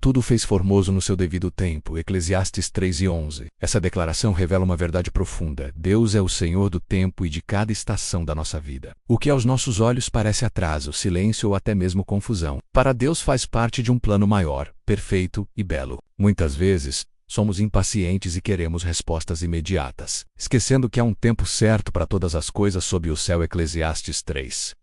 tudo fez formoso no seu devido tempo. Eclesiastes 3:11. Essa declaração revela uma verdade profunda. Deus é o Senhor do tempo e de cada estação da nossa vida. O que aos nossos olhos parece atraso, silêncio ou até mesmo confusão, para Deus faz parte de um plano maior, perfeito e belo. Muitas vezes, somos impacientes e queremos respostas imediatas, esquecendo que há um tempo certo para todas as coisas sob o céu. Eclesiastes 3.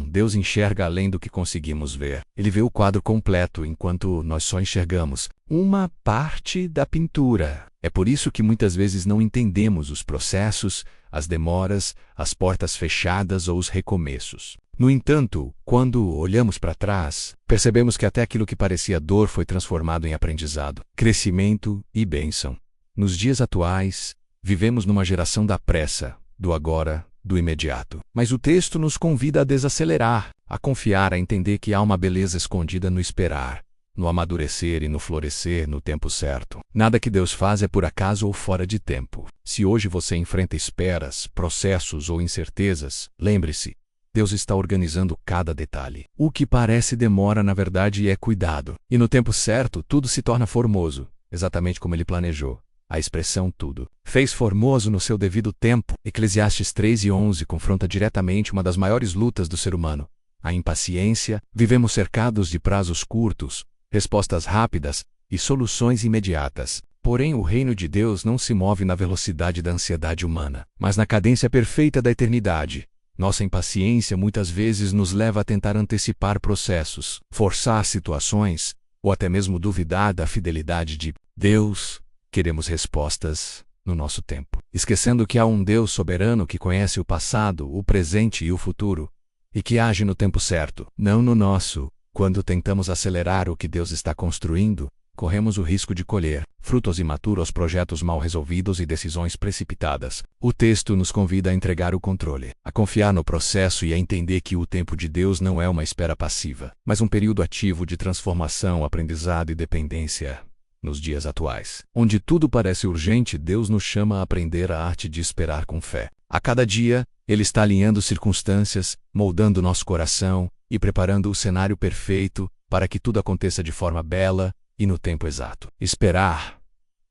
Deus enxerga além do que conseguimos ver. Ele vê o quadro completo enquanto nós só enxergamos uma parte da pintura. É por isso que muitas vezes não entendemos os processos, as demoras, as portas fechadas ou os recomeços. No entanto, quando olhamos para trás, percebemos que até aquilo que parecia dor foi transformado em aprendizado, crescimento e bênção. Nos dias atuais, vivemos numa geração da pressa, do agora, do imediato. Mas o texto nos convida a desacelerar, a confiar, a entender que há uma beleza escondida no esperar, no amadurecer e no florescer no tempo certo. Nada que Deus faz é por acaso ou fora de tempo. Se hoje você enfrenta esperas, processos ou incertezas, lembre-se, Deus está organizando cada detalhe. O que parece demora, na verdade, é cuidado. E no tempo certo, tudo se torna formoso, exatamente como Ele planejou. A expressão tudo fez formoso no seu devido tempo. Eclesiastes 3:11 confronta diretamente uma das maiores lutas do ser humano, a impaciência. Vivemos cercados de prazos curtos, respostas rápidas e soluções imediatas. Porém, o reino de Deus não se move na velocidade da ansiedade humana, mas na cadência perfeita da eternidade. Nossa impaciência muitas vezes nos leva a tentar antecipar processos, forçar situações, ou até mesmo duvidar da fidelidade de Deus. Queremos respostas no nosso tempo, esquecendo que há um Deus soberano que conhece o passado, o presente e o futuro, e que age no tempo certo, não no nosso. Quando tentamos acelerar o que Deus está construindo, corremos o risco de colher frutos imaturos, projetos mal resolvidos e decisões precipitadas. O texto nos convida a entregar o controle, a confiar no processo e a entender que o tempo de Deus não é uma espera passiva, mas um período ativo de transformação, aprendizado e dependência. Nos dias atuais, onde tudo parece urgente, Deus nos chama a aprender a arte de esperar com fé. A cada dia, Ele está alinhando circunstâncias, moldando nosso coração e preparando o cenário perfeito para que tudo aconteça de forma bela e no tempo exato. Esperar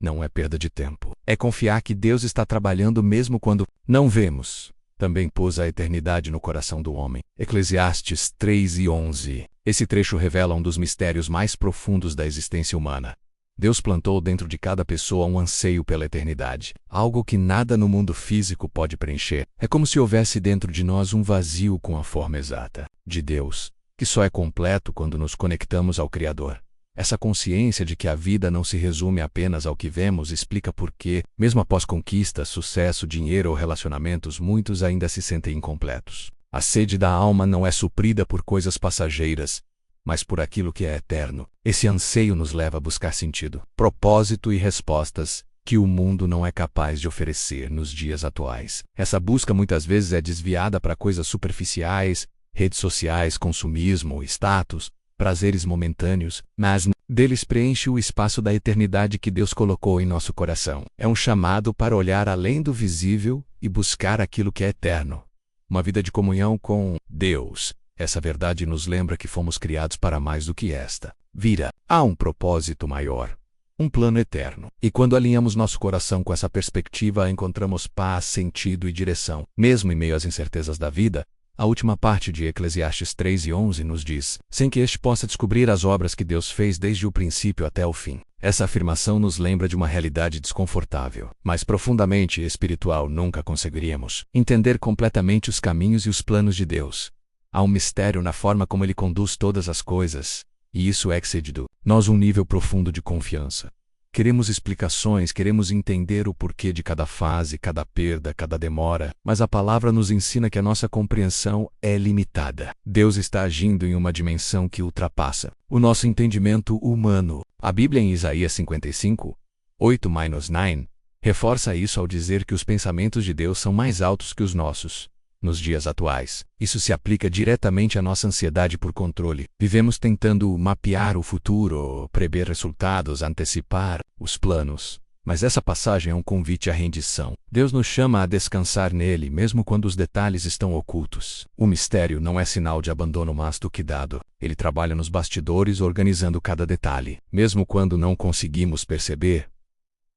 não é perda de tempo. É confiar que Deus está trabalhando mesmo quando não vemos. Também pôs a eternidade no coração do homem. Eclesiastes 3:11. Esse trecho revela um dos mistérios mais profundos da existência humana. Deus plantou dentro de cada pessoa um anseio pela eternidade, algo que nada no mundo físico pode preencher. É como se houvesse dentro de nós um vazio com a forma exata de Deus, que só é completo quando nos conectamos ao Criador. Essa consciência de que a vida não se resume apenas ao que vemos explica por que, mesmo após conquistas, sucesso, dinheiro ou relacionamentos, muitos ainda se sentem incompletos. A sede da alma não é suprida por coisas passageiras, mas por aquilo que é eterno. Esse anseio nos leva a buscar sentido, propósito e respostas que o mundo não é capaz de oferecer nos dias atuais. Essa busca muitas vezes é desviada para coisas superficiais, redes sociais, consumismo, status, prazeres momentâneos, mas deles preenche o espaço da eternidade que Deus colocou em nosso coração. É um chamado para olhar além do visível e buscar aquilo que é eterno. Uma vida de comunhão com Deus. Essa verdade nos lembra que fomos criados para mais do que esta vida. Há um propósito maior, um plano eterno. E quando alinhamos nosso coração com essa perspectiva, encontramos paz, sentido e direção. Mesmo em meio às incertezas da vida, a última parte de Eclesiastes 3:11 nos diz, sem que este possa descobrir as obras que Deus fez desde o princípio até o fim. Essa afirmação nos lembra de uma realidade desconfortável, mas profundamente espiritual. Nunca conseguiríamos entender completamente os caminhos e os planos de Deus. Há um mistério na forma como Ele conduz todas as coisas, e isso excede do nós um nível profundo de confiança. Queremos explicações, queremos entender o porquê de cada fase, cada perda, cada demora, mas a palavra nos ensina que a nossa compreensão é limitada. Deus está agindo em uma dimensão que ultrapassa o nosso entendimento humano. A Bíblia em Isaías 55, 8-9, reforça isso ao dizer que os pensamentos de Deus são mais altos que os nossos. Nos dias atuais, isso se aplica diretamente à nossa ansiedade por controle. Vivemos tentando mapear o futuro, prever resultados, antecipar os planos. Mas essa passagem é um convite à rendição. Deus nos chama a descansar nele, mesmo quando os detalhes estão ocultos. O mistério não é sinal de abandono, mas do cuidado. Ele trabalha nos bastidores, organizando cada detalhe. Mesmo quando não conseguimos perceber,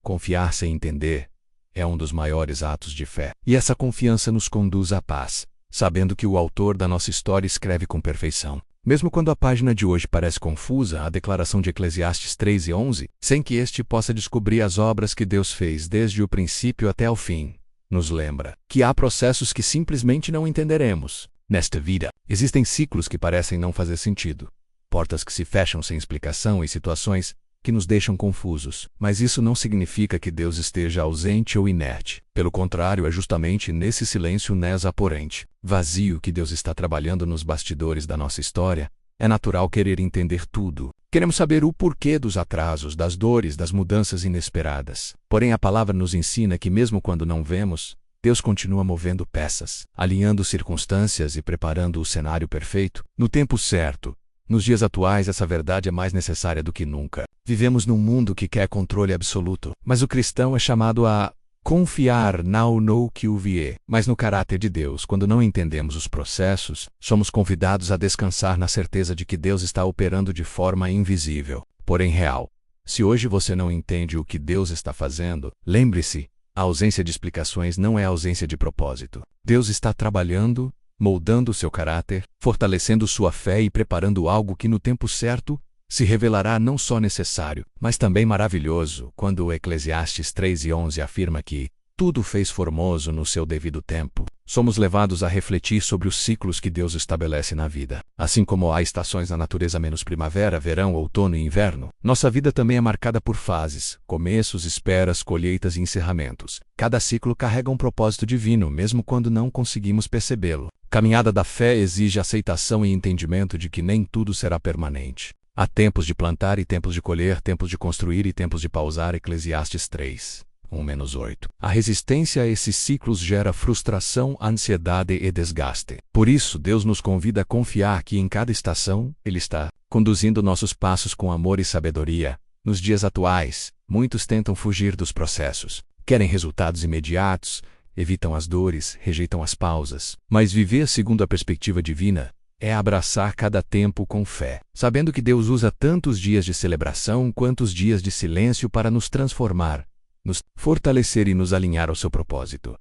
confiar sem entender é um dos maiores atos de fé. E essa confiança nos conduz à paz, sabendo que o autor da nossa história escreve com perfeição. Mesmo quando a página de hoje parece confusa, a declaração de Eclesiastes 3:11, sem que este possa descobrir as obras que Deus fez desde o princípio até o fim, nos lembra que há processos que simplesmente não entenderemos. Nesta vida, existem ciclos que parecem não fazer sentido, portas que se fecham sem explicação e situações que nos deixam confusos. Mas isso não significa que Deus esteja ausente ou inerte. Pelo contrário, é justamente nesse silêncio aparente, vazio, que Deus está trabalhando nos bastidores da nossa história. É natural querer entender tudo. Queremos saber o porquê dos atrasos, das dores, das mudanças inesperadas. Porém, a palavra nos ensina que mesmo quando não vemos, Deus continua movendo peças, alinhando circunstâncias e preparando o cenário perfeito, no tempo certo. Nos dias atuais, essa verdade é mais necessária do que nunca. Vivemos num mundo que quer controle absoluto, mas o cristão é chamado a confiar não no que o vê, mas no caráter de Deus. Quando não entendemos os processos, somos convidados a descansar na certeza de que Deus está operando de forma invisível, porém real. Se hoje você não entende o que Deus está fazendo, lembre-se, a ausência de explicações não é ausência de propósito. Deus está trabalhando, moldando seu caráter, fortalecendo sua fé e preparando algo que no tempo certo se revelará não só necessário, mas também maravilhoso. Quando o Eclesiastes 3:11 afirma que tudo fez formoso no seu devido tempo, somos levados a refletir sobre os ciclos que Deus estabelece na vida. Assim como há estações na natureza menos primavera, verão, outono e inverno, nossa vida também é marcada por fases, começos, esperas, colheitas e encerramentos. Cada ciclo carrega um propósito divino, mesmo quando não conseguimos percebê-lo. Caminhada da fé exige aceitação e entendimento de que nem tudo será permanente. Há tempos de plantar e tempos de colher, tempos de construir e tempos de pausar. Eclesiastes 3:1-8. A resistência a esses ciclos gera frustração, ansiedade e desgaste. Por isso, Deus nos convida a confiar que em cada estação, Ele está conduzindo nossos passos com amor e sabedoria. Nos dias atuais, muitos tentam fugir dos processos, querem resultados imediatos, evitam as dores, rejeitam as pausas. Mas viver segundo a perspectiva divina é abraçar cada tempo com fé, sabendo que Deus usa tantos dias de celebração quanto os dias de silêncio para nos transformar, nos fortalecer e nos alinhar ao seu propósito.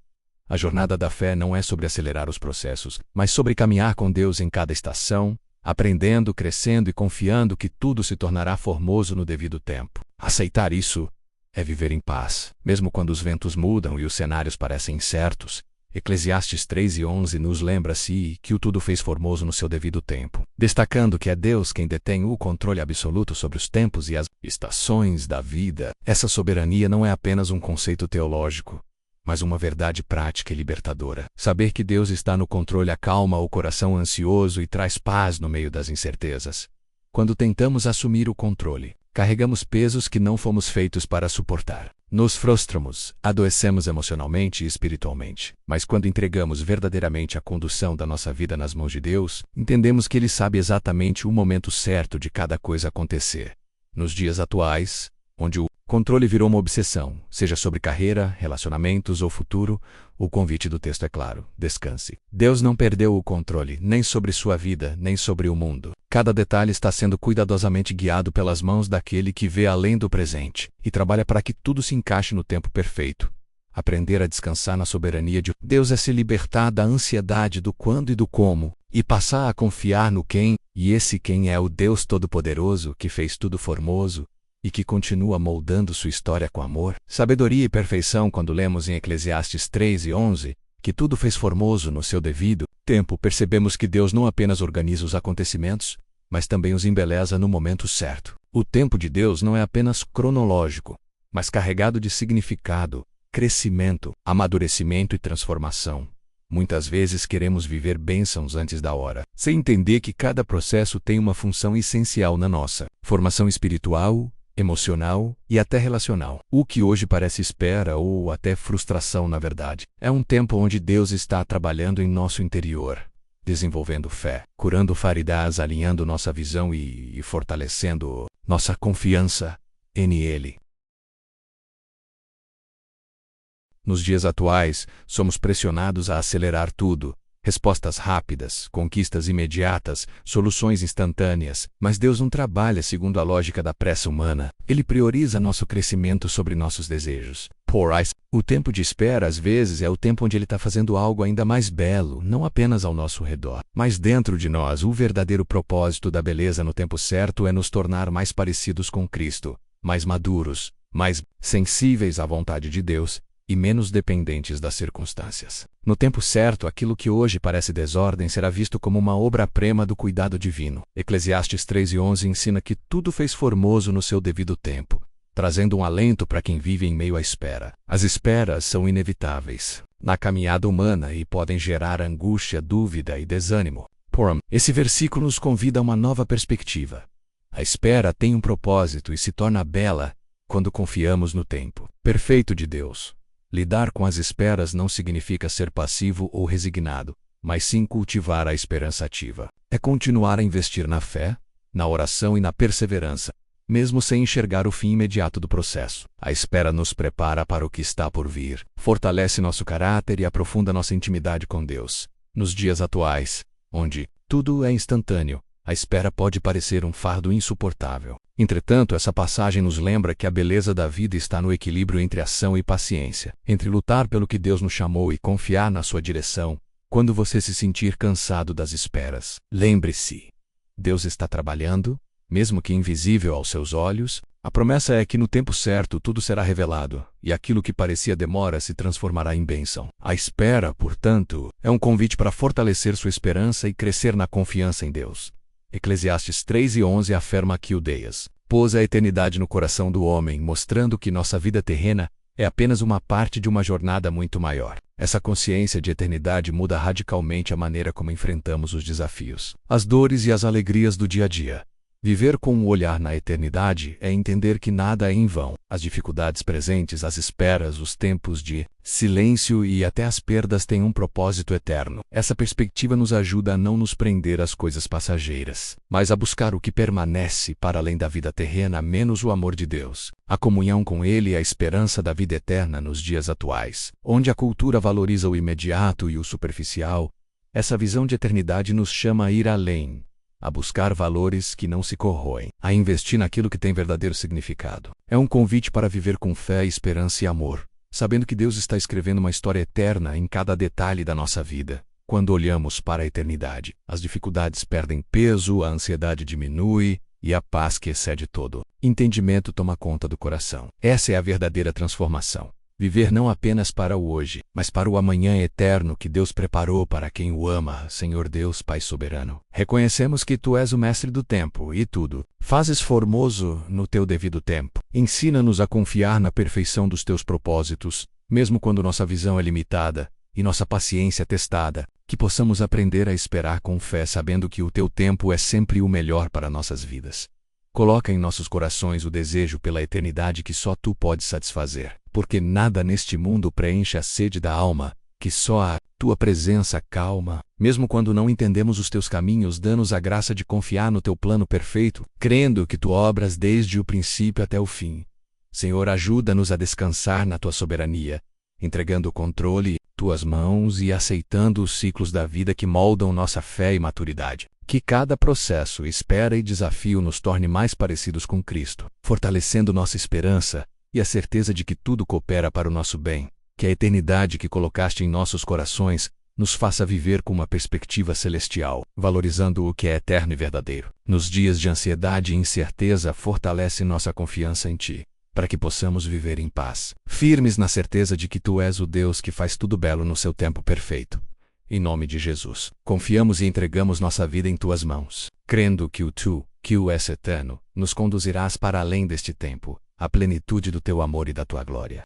A jornada da fé não é sobre acelerar os processos, mas sobre caminhar com Deus em cada estação, aprendendo, crescendo e confiando que tudo se tornará formoso no devido tempo. Aceitar isso é viver em paz, mesmo quando os ventos mudam e os cenários parecem incertos. Eclesiastes 3:11 nos lembra-se que o tudo fez formoso no seu devido tempo, destacando que é Deus quem detém o controle absoluto sobre os tempos e as estações da vida. Essa soberania não é apenas um conceito teológico, mas uma verdade prática e libertadora. Saber que Deus está no controle acalma o coração ansioso e traz paz no meio das incertezas. Quando tentamos assumir o controle, carregamos pesos que não fomos feitos para suportar. Nos frustramos, adoecemos emocionalmente e espiritualmente. Mas quando entregamos verdadeiramente a condução da nossa vida nas mãos de Deus, entendemos que Ele sabe exatamente o momento certo de cada coisa acontecer. Nos dias atuais, onde o controle virou uma obsessão, seja sobre carreira, relacionamentos ou futuro, o convite do texto é claro: descanse. Deus não perdeu o controle, nem sobre sua vida, nem sobre o mundo. Cada detalhe está sendo cuidadosamente guiado pelas mãos daquele que vê além do presente e trabalha para que tudo se encaixe no tempo perfeito. Aprender a descansar na soberania de Deus é se libertar da ansiedade do quando e do como, e passar a confiar no quem, e esse quem é o Deus Todo-Poderoso que fez tudo formoso e que continua moldando sua história com amor, sabedoria e perfeição. Quando lemos em Eclesiastes 3:11 que tudo fez formoso no seu devido tempo, percebemos que Deus não apenas organiza os acontecimentos, mas também os embeleza no momento certo. O tempo de Deus não é apenas cronológico, mas carregado de significado, crescimento, amadurecimento e transformação. Muitas vezes queremos viver bênçãos antes da hora, sem entender que cada processo tem uma função essencial na nossa formação espiritual, emocional e até relacional. O que hoje parece espera ou até frustração, na verdade, é um tempo onde Deus está trabalhando em nosso interior, desenvolvendo fé, curando feridas, alinhando nossa visão e fortalecendo nossa confiança em Ele. Nos dias atuais, somos pressionados a acelerar tudo. Respostas rápidas, conquistas imediatas, soluções instantâneas. Mas Deus não trabalha segundo a lógica da pressa humana. Ele prioriza nosso crescimento sobre nossos desejos. O tempo de espera, às vezes, é o tempo onde Ele está fazendo algo ainda mais belo, não apenas ao nosso redor, mas dentro de nós. O verdadeiro propósito da beleza no tempo certo é nos tornar mais parecidos com Cristo, mais maduros, mais sensíveis à vontade de Deus e menos dependentes das circunstâncias. No tempo certo, aquilo que hoje parece desordem será visto como uma obra-prima do cuidado divino. Eclesiastes 3:11 ensina que tudo fez formoso no seu devido tempo, trazendo um alento para quem vive em meio à espera. As esperas são inevitáveis na caminhada humana e podem gerar angústia, dúvida e desânimo. Porém, esse versículo nos convida a uma nova perspectiva. A espera tem um propósito e se torna bela quando confiamos no tempo perfeito de Deus. Lidar com as esperas não significa ser passivo ou resignado, mas sim cultivar a esperança ativa. É continuar a investir na fé, na oração e na perseverança, mesmo sem enxergar o fim imediato do processo. A espera nos prepara para o que está por vir, fortalece nosso caráter e aprofunda nossa intimidade com Deus. Nos dias atuais, onde tudo é instantâneo, a espera pode parecer um fardo insuportável. Entretanto, essa passagem nos lembra que a beleza da vida está no equilíbrio entre ação e paciência, entre lutar pelo que Deus nos chamou e confiar na sua direção. Quando você se sentir cansado das esperas, lembre-se: Deus está trabalhando, mesmo que invisível aos seus olhos. A promessa é que no tempo certo tudo será revelado, e aquilo que parecia demora se transformará em bênção. A espera, portanto, é um convite para fortalecer sua esperança e crescer na confiança em Deus. Eclesiastes 3:11 afirma que o Deus pôs a eternidade no coração do homem, mostrando que nossa vida terrena é apenas uma parte de uma jornada muito maior. Essa consciência de eternidade muda radicalmente a maneira como enfrentamos os desafios, as dores e as alegrias do dia a dia. Viver com um olhar na eternidade é entender que nada é em vão. As dificuldades presentes, as esperas, os tempos de silêncio e até as perdas têm um propósito eterno. Essa perspectiva nos ajuda a não nos prender às coisas passageiras, mas a buscar o que permanece para além da vida terrena, menos o amor de Deus, a comunhão com Ele e a esperança da vida eterna nos dias atuais, onde a cultura valoriza o imediato e o superficial. Essa visão de eternidade nos chama a ir além, a buscar valores que não se corroem, a investir naquilo que tem verdadeiro significado. É um convite para viver com fé, esperança e amor, sabendo que Deus está escrevendo uma história eterna em cada detalhe da nossa vida. Quando olhamos para a eternidade, as dificuldades perdem peso, a ansiedade diminui e a paz que excede todo entendimento toma conta do coração. Essa é a verdadeira transformação. Viver não apenas para o hoje, mas para o amanhã eterno que Deus preparou para quem o ama. Senhor Deus, Pai soberano, reconhecemos que Tu és o mestre do tempo e tudo fazes formoso no Teu devido tempo. Ensina-nos a confiar na perfeição dos Teus propósitos, mesmo quando nossa visão é limitada e nossa paciência testada, que possamos aprender a esperar com fé, sabendo que o Teu tempo é sempre o melhor para nossas vidas. Coloca em nossos corações o desejo pela eternidade que só Tu podes satisfazer, porque nada neste mundo preenche a sede da alma, que só a Tua presença calma. Mesmo quando não entendemos os Teus caminhos, dá-nos a graça de confiar no Teu plano perfeito, crendo que Tu obras desde o princípio até o fim. Senhor, ajuda-nos a descansar na Tua soberania, entregando o controle em Tuas mãos e aceitando os ciclos da vida que moldam nossa fé e maturidade. Que cada processo, espera e desafio nos torne mais parecidos com Cristo, fortalecendo nossa esperança e a certeza de que tudo coopera para o nosso bem. Que a eternidade que colocaste em nossos corações nos faça viver com uma perspectiva celestial, valorizando o que é eterno e verdadeiro. Nos dias de ansiedade e incerteza, fortalece nossa confiança em Ti, para que possamos viver em paz, firmes na certeza de que Tu és o Deus que faz tudo belo no seu tempo perfeito. Em nome de Jesus, confiamos e entregamos nossa vida em Tuas mãos, crendo que Tu, que o és eterno, nos conduzirás para além deste tempo, à plenitude do Teu amor e da Tua glória.